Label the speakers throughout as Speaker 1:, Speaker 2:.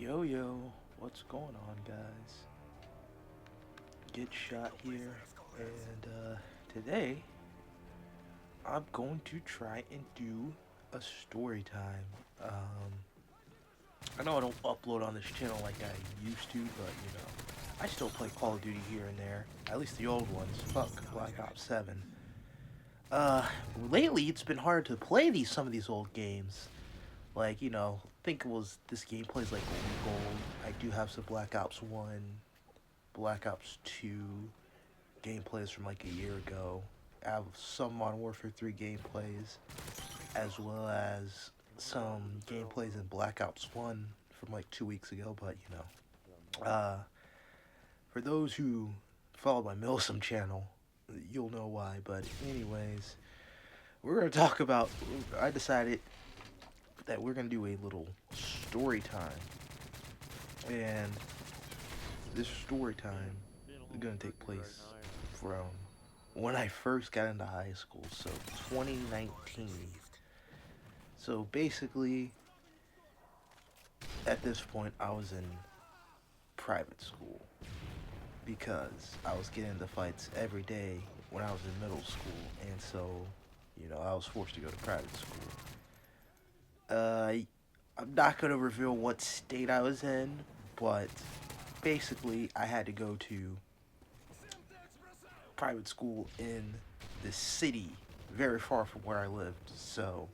Speaker 1: Yo yo, what's going on, guys? Get shot here, and today I'm going to try and do a story time. I know I don't upload on this channel like I used to, but I still play Call of Duty here and there. At least the old ones. Fuck Black Ops 7. Uh, Lately it's been hard to play some of these old games. Like, I think it was this game plays like gold. I do have some Black Ops 1, Black Ops 2 gameplays from like a year ago. I have some Modern Warfare 3 gameplays, as well as some gameplays in Black Ops 1 from like 2 weeks ago. But, for those who follow my Milsim channel, you'll know why. But anyways, we're going to talk about, I decided that we're going to do a little story time. And this story time is going to take place from when I first got into high school, so 2019. So basically, at this point, I was in private school because I was getting into fights every day when I was in middle school, and so, I was forced to go to private school. I'm not going to reveal what state I was in, but basically, I had to go to private school in the city, very far from where I lived. So,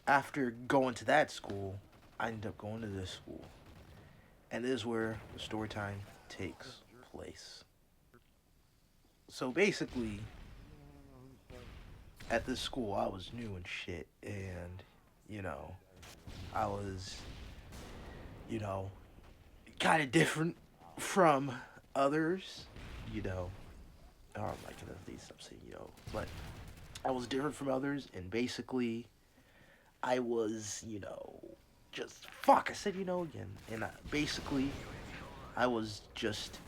Speaker 1: after going to that school, I ended up going to this school. And this is where the story time takes place. So basically, at this school, I was new and shit, and, I was, kind of different from others, I'm not gonna stop saying but I was different from others, and basically, I was, just fuck. I said, again, and basically, I was just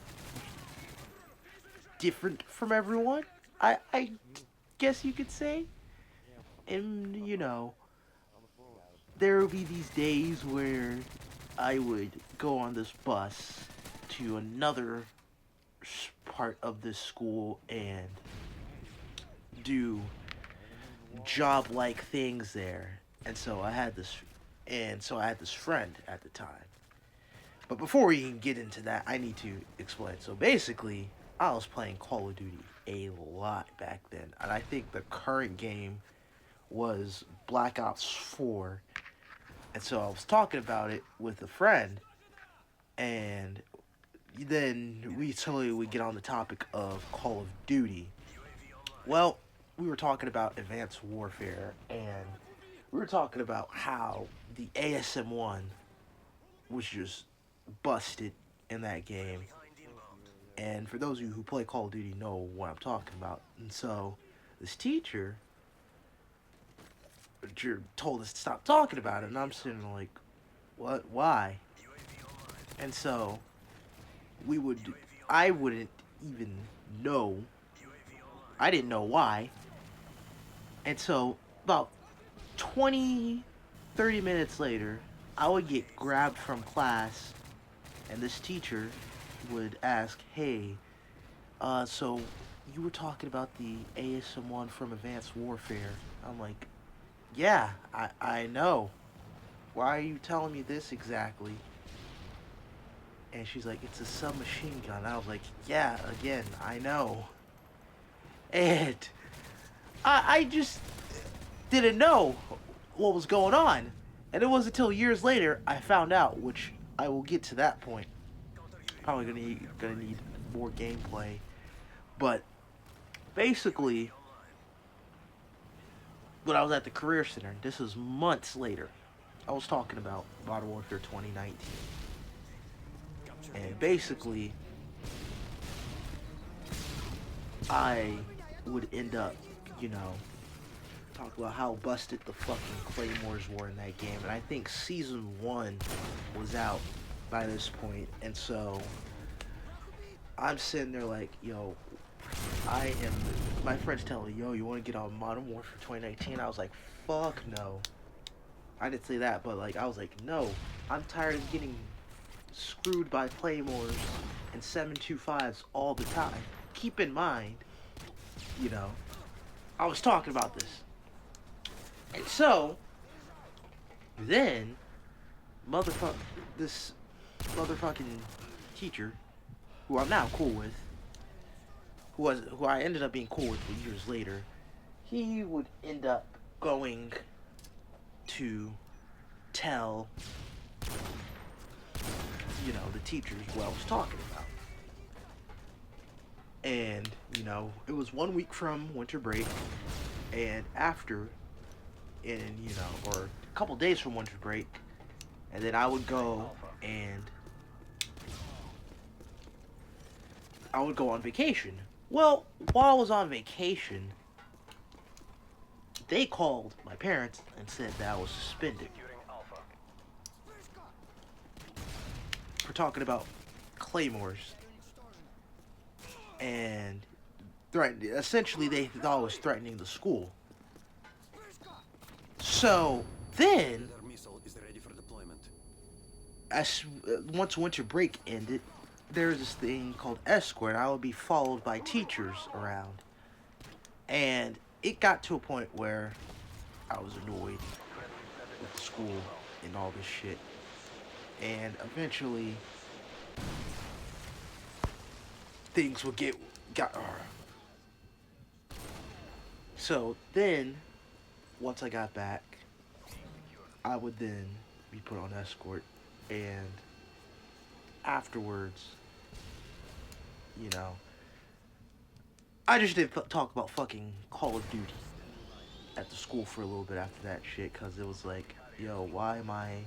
Speaker 1: different from everyone. I guess you could say, and there would be these days where I would go on this bus to another part of this school and do job-like things there. And so I had this friend at the time. But before we even get into that, I need to explain. So basically, I was playing Call of Duty a lot back then, and I think the current game was Black Ops 4. And so I was talking about it with a friend, and then we totally would get on the topic of Call of Duty. Well, we were talking about Advanced Warfare, and we were talking about how the ASM-1 was just busted in that game. And for those of you who play Call of Duty know what I'm talking about. And so, this teacher told us to stop talking about it, and I'm sitting there like, what? Why? And so, I wouldn't even know. I didn't know why. And so, about 20, 30 minutes later, I would get grabbed from class, and this teacher would ask, hey, so you were talking about the ASM-1 from Advanced Warfare. I'm like, yeah, I know. Why are you telling me this exactly? And she's like, it's a submachine gun. I was like, yeah, again, I know. And I just didn't know what was going on. And it wasn't until years later I found out, which I will get to that point. Probably gonna need more gameplay. But basically, when I was at the Career Center, this was months later, I was talking about Modern Warfare 2019. And basically, I would end up, talk about how busted the fucking claymores were in that game. And I think Season 1 was out by this point. And so, I'm sitting there like, yo, my friend's telling me, yo, you want to get on Modern Warfare 2019? I was like, fuck no. I didn't say that, but like I was like, no, I'm tired of getting screwed by claymores and 725s all the time. Keep in mind, you know, I was talking about this. And so, then, motherfucker, this motherfucking teacher, who I'm now cool with, who I ended up being cool with years later, he would end up going to tell, the teachers what I was talking about. And, it was 1 week from winter break, and after, or a couple days from winter break, and then I would go and I would go on vacation. Well, while I was on vacation, they called my parents and said that I was suspended for talking about claymores. And essentially, they thought I was threatening the school. So then, once winter break ended, there was this thing called escort. I would be followed by teachers around. And it got to a point where I was annoyed with the school and all this shit. And eventually, things would got. So then, once I got back, I would then be put on escort, and afterwards, I just didn't talk about fucking Call of Duty at the school for a little bit after that shit, because it was like, yo, why am I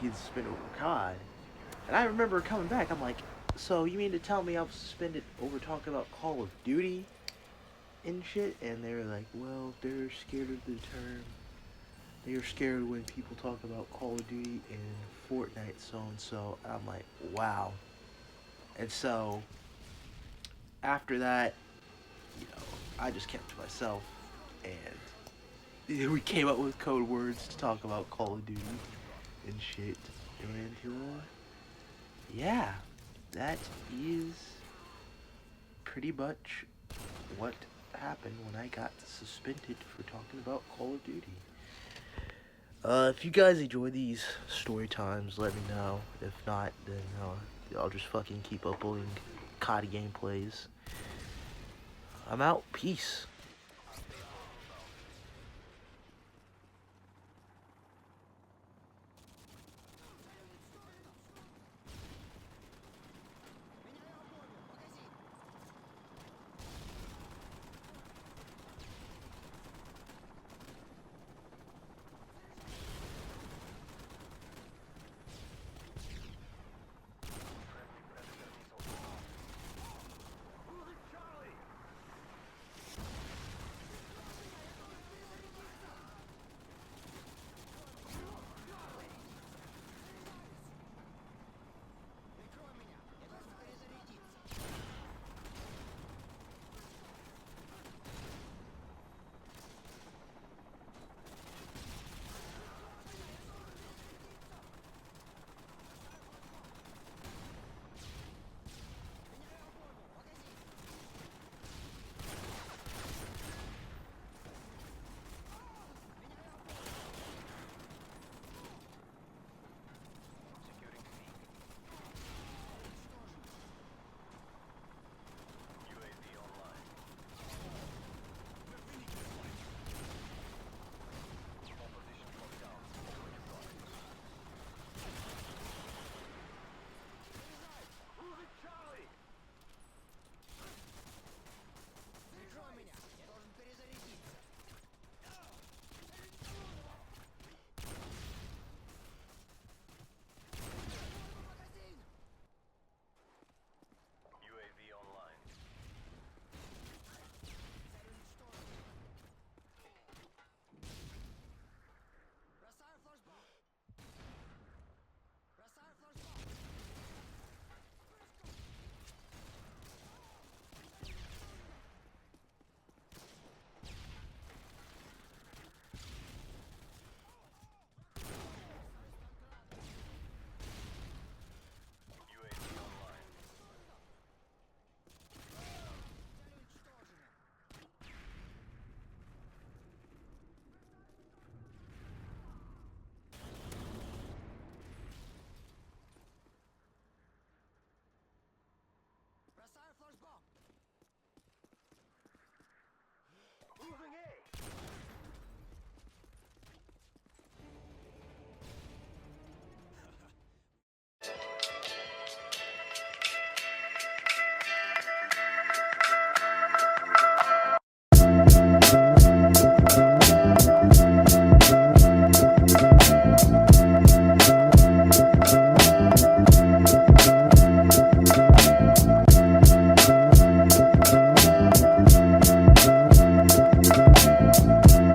Speaker 1: getting suspended over COD? And I remember coming back, I'm like, so you mean to tell me I was suspended over talking about Call of Duty and shit? And they were like, well, they're scared of the term. They're scared when people talk about Call of Duty and Fortnite, so and so. I'm like, wow. And so, after that, I just kept to myself, and we came up with code words to talk about Call of Duty and shit. And, yeah, that is pretty much what happened when I got suspended for talking about Call of Duty. If you guys enjoy these story times, let me know. If not, then I'll just fucking keep uploading COD gameplays. I'm out. Peace.